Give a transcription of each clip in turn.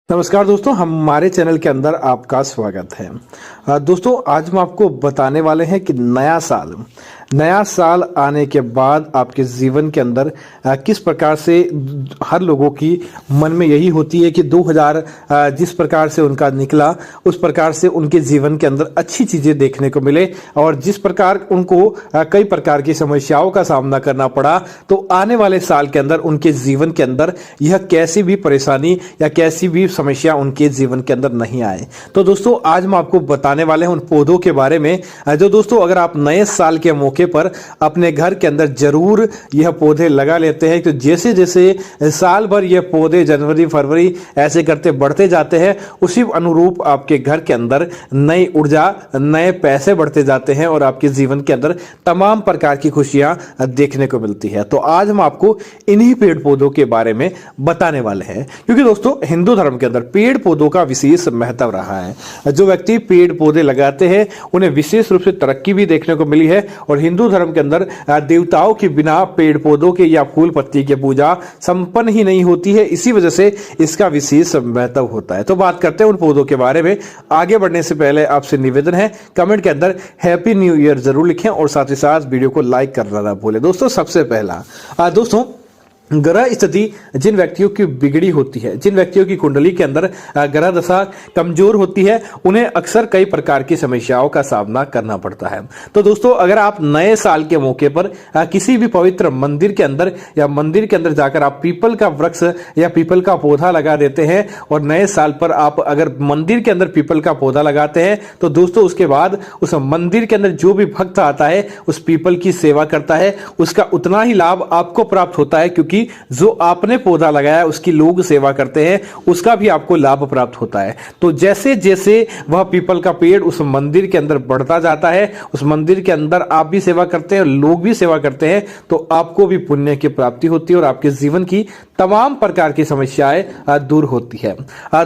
नमस्कार दोस्तों, हमारे चैनल के अंदर आपका स्वागत है। दोस्तों, आज हम आपको बताने वाले हैं कि नया साल आने के बाद आपके जीवन के अंदर किस प्रकार से हर लोगों की मन में यही होती है कि 2000 जिस प्रकार से उनका निकला उस प्रकार से उनके जीवन के अंदर अच्छी चीजें देखने को मिले, और जिस प्रकार उनको कई प्रकार की समस्याओं का सामना करना पड़ा, तो आने वाले साल के अंदर उनके जीवन के अंदर यह कैसी भी परेशानी या कैसी भी समस्या उनके जीवन के अंदर नहीं आए। तो दोस्तों, आज हम आपको बताने वाले हैं उन पौधों के बारे में जो दोस्तों अगर आप नए साल के मौके पर अपने घर के अंदर जरूर यह पौधे लगा लेते हैं, तो जैसे जैसे साल भर यह पौधे जनवरी फरवरी ऐसे करते बढ़ते जाते हैं, उसी अनुरूप आपके घर के अंदर नई ऊर्जा नए पैसे बढ़ते जाते हैं और आपके जीवन के अंदर तमाम प्रकार की खुशियां देखने को मिलती है। तो आज हम आपको इन्हीं पेड़ पौधों के बारे में बताने वाले हैं, क्योंकि दोस्तों हिंदू धर्म के अंदर पेड़ पौधों का विशेष महत्व रहा है। जो व्यक्ति पेड़ पौधे लगाते हैं उन्हें विशेष रूप से तरक्की भी देखने को मिली है, और हिंदू धर्म के अंदर देवताओं के बिना पेड़ पौधों के या फूल पत्ती की पूजा संपन्न ही नहीं होती है। इसी वजह से इसका विशेष महत्व होता है। तो बात करते हैं उन पौधों के बारे में। आगे बढ़ने से पहले आपसे निवेदन है, कमेंट के अंदर हैप्पी न्यू ईयर जरूर लिखें और साथ ही साथ वीडियो को लाइक करना ना भूलें। दोस्तों, सबसे पहला दोस्तों ग्रह स्थिति जिन व्यक्तियों की बिगड़ी होती है, जिन व्यक्तियों की कुंडली के अंदर ग्रह दशा कमजोर होती है, उन्हें अक्सर कई प्रकार की समस्याओं का सामना करना पड़ता है। तो दोस्तों, अगर आप नए साल के मौके पर किसी भी पवित्र मंदिर के अंदर या मंदिर के अंदर जाकर आप पीपल का वृक्ष या पीपल का पौधा लगा देते हैं, और नए साल पर आप अगर मंदिर के अंदर पीपल का पौधा लगाते हैं, तो दोस्तों उसके बाद उस मंदिर के अंदर जो भी भक्त आता है उस पीपल की सेवा करता है, उसका उतना ही लाभ आपको प्राप्त होता है, क्योंकि जो आपने पौधा लगाया उसकी लोग सेवा करते हैं, उसका भी आपको लाभ प्राप्त होता है। तो जैसे जैसे वह पीपल का पेड़ उस मंदिर के अंदर बढ़ता जाता है, उस मंदिर के अंदर आप भी सेवा करते हैं, लोग भी सेवा करते हैं, तो आपको भी पुण्य की प्राप्ति होती है और आपके जीवन की तमाम प्रकार की समस्याएं दूर होती है।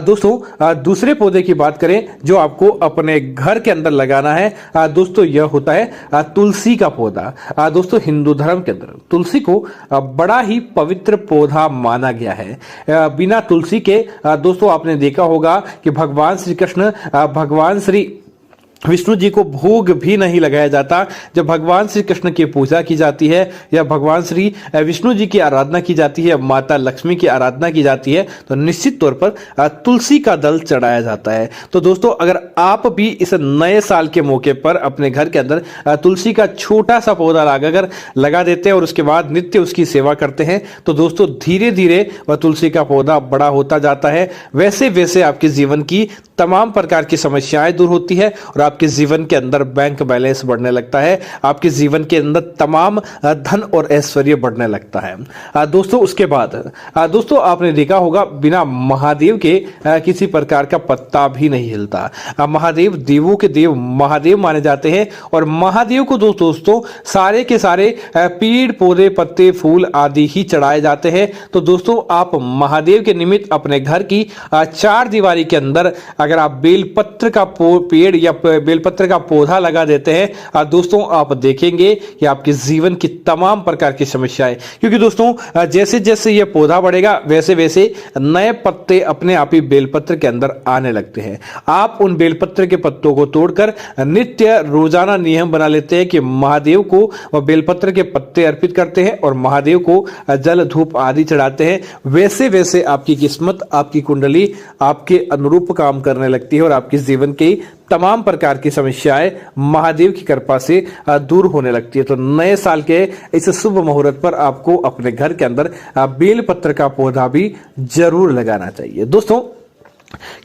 दोस्तों, दूसरे पौधे की बात करें जो आपको अपने घर के अंदर लगाना है, दोस्तों यह होता है तुलसी का पौधा। दोस्तों, हिंदू धर्म के अंदर तुलसी को बड़ा ही पवित्र पौधा माना गया है। बिना तुलसी के दोस्तों आपने देखा होगा कि भगवान श्री कृष्ण भगवान श्री विष्णु जी को भोग भी नहीं लगाया जाता। जब भगवान श्री कृष्ण की पूजा की जाती है या भगवान श्री विष्णु जी की आराधना की जाती है, माता लक्ष्मी की आराधना की जाती है, तो निश्चित तौर पर तुलसी का दल चढ़ाया जाता है। तो दोस्तों, अगर आप भी इस नए साल के मौके पर अपने घर के अंदर तुलसी का छोटा सा पौधा लगाकर लगा देते हैं और उसके बाद नित्य उसकी सेवा करते हैं, तो दोस्तों धीरे धीरे वह तुलसी का पौधा बड़ा होता जाता है। वैसे वैसे आपके जीवन की तमाम प्रकार की समस्याएं दूर होती है और आपके जीवन के अंदर बैंक बैलेंस बढ़ने लगता है, आपके जीवन के अंदर तमाम धन और ऐश्वर्य बढ़ने लगता है। दोस्तों, उसके बाद दोस्तों आपने देखा होगा बिना महादेव के किसी प्रकार का पत्ता भी नहीं हिलता। महादेव देवों के देव महादेव माने जाते हैं, और महादेव को दोस्तों सारे के सारे पेड़ पौधे पत्ते फूल आदि ही चढ़ाए जाते हैं। तो दोस्तों, आप महादेव के निमित्त अपने घर की चार दीवारी के अंदर अगर आप बेलपत्र का पेड़ या बेलपत्र का पौधा लगा देते हैं, दोस्तों आप देखेंगे कि आपके जीवन की तमाम प्रकार की समस्याएं, क्योंकि दोस्तों जैसे जैसे यह पौधा बढ़ेगा वैसे वैसे नए पत्ते अपने आप ही बेलपत्र के अंदर आने लगते हैं। आप उन बेलपत्र के पत्तों को तोड़कर नित्य रोजाना नियम बना लेते हैं कि महादेव को वह बेलपत्र के पत्ते अर्पित करते हैं और महादेव को जल धूप आदि चढ़ाते हैं। वैसे वैसे आपकी किस्मत आपकी कुंडली आपके अनुरूप काम करने लगती है और आपके जीवन की तमाम प्रकार की समस्याएं महादेव की कृपा से दूर होने लगती है। तो नए साल के इस शुभ मुहूर्त पर आपको अपने घर के अंदर बेलपत्र का पौधा भी जरूर लगाना चाहिए। दोस्तों,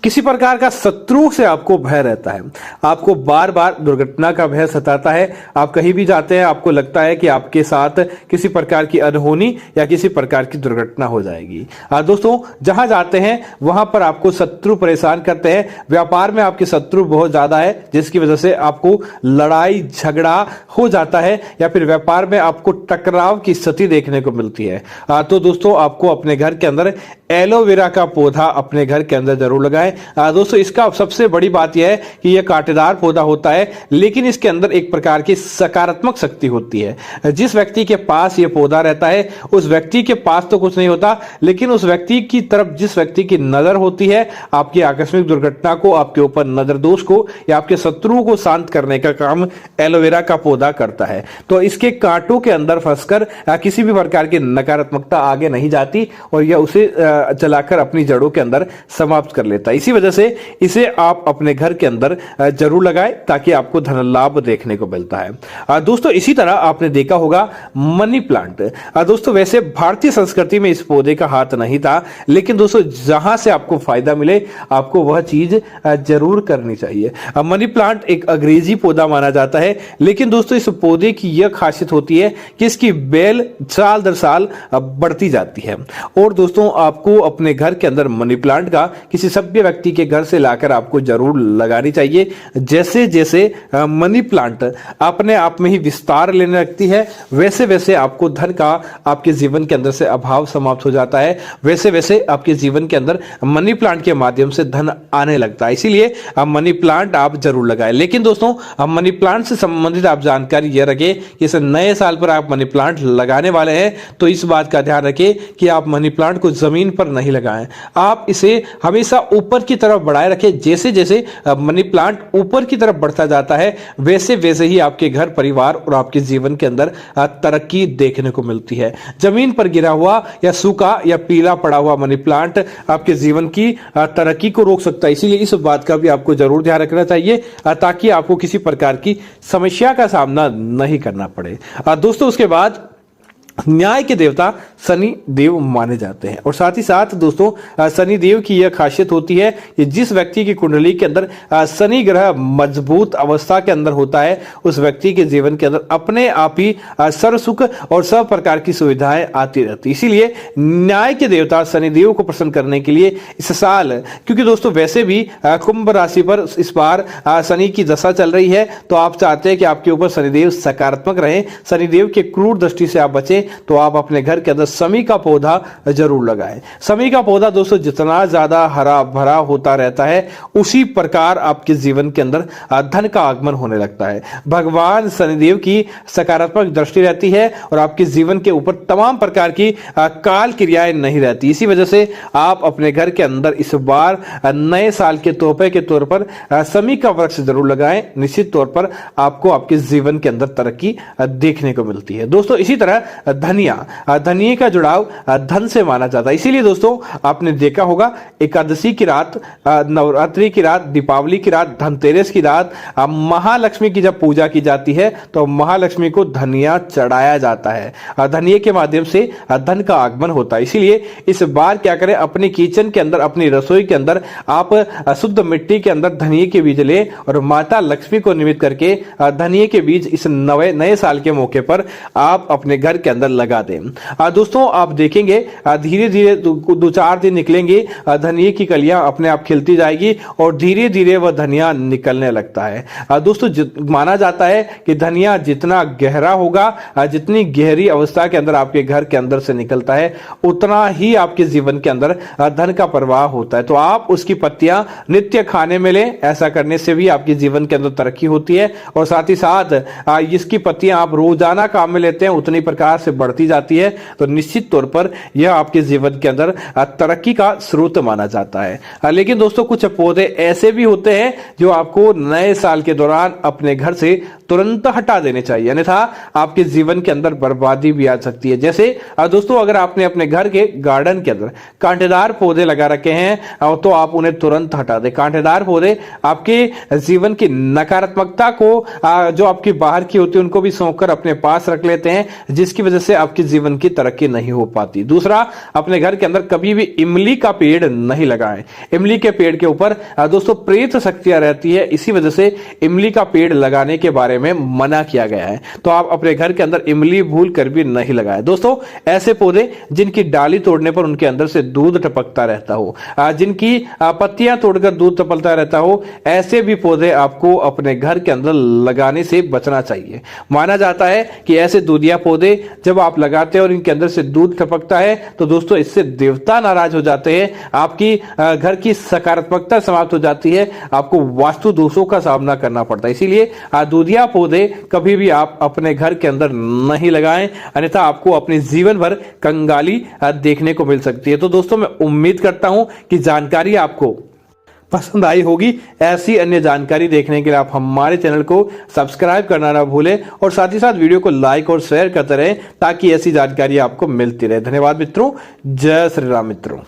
किसी प्रकार का शत्रु से आपको भय रहता है, आपको बार बार दुर्घटना का भय सताता है, आप कहीं भी जाते हैं आपको लगता है कि आपके साथ किसी प्रकार की अनहोनी या किसी प्रकार की दुर्घटना हो जाएगी। दोस्तों, जहां जाते हैं वहां पर आपको शत्रु परेशान करते हैं, व्यापार में आपके शत्रु बहुत ज्यादा है जिसकी वजह से आपको लड़ाई झगड़ा हो जाता है या फिर व्यापार में आपको टकराव की स्थिति देखने को मिलती है। तो दोस्तों, आपको अपने घर के अंदर एलोवेरा का पौधा अपने घर के अंदर जरूर जरूर लगाएं। दोस्तों इसका सबसे बड़ी बात यह है कि यह कांटेदार पौधा होता है, लेकिन इसके अंदर एक प्रकार की सकारात्मक शक्ति होती है। जिस व्यक्ति के पास यह पौधा रहता है उस व्यक्ति के पास तो कुछ नहीं होता, लेकिन उस व्यक्ति की तरफ जिस व्यक्ति की नजर होती है, आपकी आकस्मिक दुर्घटना को, आपके ऊपर नजर दोष को या आपके शत्रुओं को शांत करने का काम एलोवेरा का पौधा करता है। तो इसके कांटों के अंदर फंसकर किसी भी प्रकार की नकारात्मकता आगे नहीं जाती और यह उसे जलाकर अपनी जड़ों के अंदर समाप्त कर लेता है। इसी वजह से इसे आप अपने घर के अंदर जरूर लगाएं ताकि आपको धन लाभ देखने को मिलता है। दोस्तों इसी तरह आपने देखा होगा मनी प्लांट। दोस्तों वैसे भारतीय संस्कृति में इस पौधे का हाथ नहीं था, लेकिन दोस्तों जहां से आपको फायदा मिले आपको वह चीज जरूर करनी चाहिए। मनी प्लांट एक अंग्रेजी पौधा माना जाता है, लेकिन दोस्तों इस पौधे की यह खासियत होती है कि इसकी बेल साल दर साल बढ़ती जाती है। और दोस्तों आपको अपने घर के अंदर मनी प्लांट का किसी सभ्य व्यक्ति के घर से लाकर आपको जरूर लगानी चाहिए। जैसे जैसे मनी प्लांट अपने आप में ही विस्तार लेने लगती है, वैसे वैसे आपको धन का आपके जीवन के अंदर से अभाव समाप्त हो जाता है, वैसे वैसे आपके जीवन के अंदर मनी प्लांट के माध्यम से धन आने लगता है। इसीलिए मनी प्लांट आप जरूर लगाएं। लेकिन दोस्तों मनी प्लांट से संबंधित आप जानकारी यह रखें कि इस नए साल पर आप मनी प्लांट लगाने वाले हैं तो इस बात का ध्यान रखें कि आप मनी प्लांट को जमीन पर नहीं लगाएं, आप इसे हमेशा ऊपर की तरफ बढ़ाए रखें। जैसे जैसे मनी प्लांट ऊपर की तरफ बढ़ता जाता है वैसे वैसे ही आपके घर परिवार और आपके जीवन के अंदर तरक्की देखने को मिलती है। जमीन पर गिरा हुआ या सूखा या पीला पड़ा हुआ मनी प्लांट आपके जीवन की तरक्की को रोक सकता है। इसीलिए इस बात का भी आपको जरूर ध्यान रखना चाहिए ताकि आपको किसी प्रकार की समस्या का सामना नहीं करना पड़े। दोस्तों उसके बाद न्याय के देवता शनि देव माने जाते हैं और साथ ही साथ दोस्तों शनि देव की यह खासियत होती है कि जिस व्यक्ति की कुंडली के अंदर शनि ग्रह मजबूत अवस्था के अंदर होता है उस व्यक्ति के जीवन के अंदर अपने आप ही सर्व सुख और सब प्रकार की सुविधाएं आती रहती। इसीलिए न्याय के देवता शनि देव को प्रसन्न करने के लिए इस साल, क्योंकि दोस्तों वैसे भी कुंभ राशि पर इस बार शनि की दशा चल रही है, तो आप चाहते हैं कि आपके ऊपर शनिदेव सकारात्मक रहे, शनिदेव के क्रूर दृष्टि से आप बचें, तो आप अपने घर के अंदर समी का पौधा जरूर लगाएं। समी का पौधा दोस्तों जितना ज्यादा हरा भरा होता रहता है उसी प्रकार आपके जीवन के अंदर धन का आगमन होने लगता है। भगवान शनिदेव की सकारात्मक दृष्टि रहती है और आपके जीवन के ऊपर तमाम प्रकार की काल क्रियाएं नहीं रहती। इसी वजह से आप अपने घर के अंदर इस बार नए साल के तोहफे के तौर पर समी का वृक्ष जरूर लगाएं। निश्चित तौर पर आपको आपके जीवन के अंदर तरक्की देखने को मिलती है। दोस्तों इसी तरह धनिये का जुड़ाव धन से माना जाता है। इसीलिए दोस्तों आपने देखा होगा एकादशी की रात, नवरात्रि की रात, दीपावली की रात, धनतेरस की रात महालक्ष्मी की जब पूजा की जाती है तो महालक्ष्मी को धनिया चढ़ाया जाता है। धनिये के माध्यम से धन का आगमन होता है। इसीलिए इस बार क्या करें, अपनी किचन के अंदर, अपनी रसोई के अंदर आप शुद्ध मिट्टी के अंदर धनिये के बीज ले और माता लक्ष्मी को निमित्त करके धनिये के बीज इस नए साल के मौके पर आप अपने घर के अंदर लगा दें। दोस्तों आप देखेंगे धीरे धीरे 2-4 दिन निकलेंगे, धनिये की कलियां अपने आप खिलती जाएगी और धीरे धीरे वह धनिया निकलने लगता है। दोस्तों माना जाता है कि धनिया जितना गहरा होगा, जितनी गहरी अवस्था के अंदर आपके घर के अंदर से निकलता है, उतना ही आपके जीवन के अंदर धन का प्रवाह होता है। तो आप उसकी पत्तियां नित्य खाने में लें, ऐसा करने से भी आपके जीवन के अंदर तरक्की होती है और साथ ही साथ इसकी पत्तियां आप रोजाना काम में लेते हैं उतनी प्रकार से बढ़ती जाती है, तो निश्चित तौर पर यह आपके जीवन के अंदर तरक्की का स्रोत माना जाता है। लेकिन दोस्तों कुछ पौधे ऐसे भी होते हैं जो आपको नए साल के दौरान अपने घर से तुरंत हटा देने चाहिए, अन्यथा आपके जीवन के अंदर बर्बादी भी आ सकती है। जैसे दोस्तों अगर आपने अपने घर के गार्डन के अंदर कांटेदार पौधे लगा रखे हैं तो आप उन्हें तुरंत हटा दें। कांटेदार पौधे आपके जीवन की नकारात्मकता को जो आपकी बाहर की होती है उनको भी सौंप कर अपने पास रख लेते हैं, जिसकी वजह से आपके जीवन की तरक्की नहीं हो पाती। दूसरा, अपने घर के अंदर कभी भी इमली का पेड़ नहीं लगाएं। इमली के पेड़ के ऊपर दोस्तों प्रेत शक्तियां रहती है, इसी वजह से इमली का पेड़ लगाने के बारे में मना किया गया है। तो आप अपने घर के अंदर इमली भूल कर भी नहीं लगाएं। दोस्तों ऐसे पौधे जिनकी डाली तोड़ने पर उनके अंदर से दूध टपकता रहता हो, जिनकी पत्तियां तोड़कर दूध टपकता रहता हो, ऐसे भी पौधे आपको अपने घर के अंदर लगाने से बचना चाहिए। माना जाता है कि ऐसे दूधिया पौधे जब आप लगाते हैं और इनके अंदर से दूध टपकता है तो दोस्तों इससे देवता नाराज हो जाते हैं, आपकी घर की सकारात्मकता समाप्त हो जाती है, आपको वास्तु दोषों का सामना करना पड़ता है। इसीलिए दूधिया पौधे कभी भी आप अपने घर के अंदर नहीं लगाएं, अन्यथा आपको अपने जीवन भर कंगाली देखने को मिल सकती है। तो दोस्तों मैं उम्मीद करता हूं कि जानकारी आपको पसंद आई होगी। ऐसी अन्य जानकारी देखने के लिए आप हमारे चैनल को सब्सक्राइब करना ना भूलें और साथ ही साथ वीडियो को लाइक और शेयर करते रहें ताकि ऐसी जानकारी आपको मिलती रहे। धन्यवाद मित्रों। जय श्री राम मित्रों।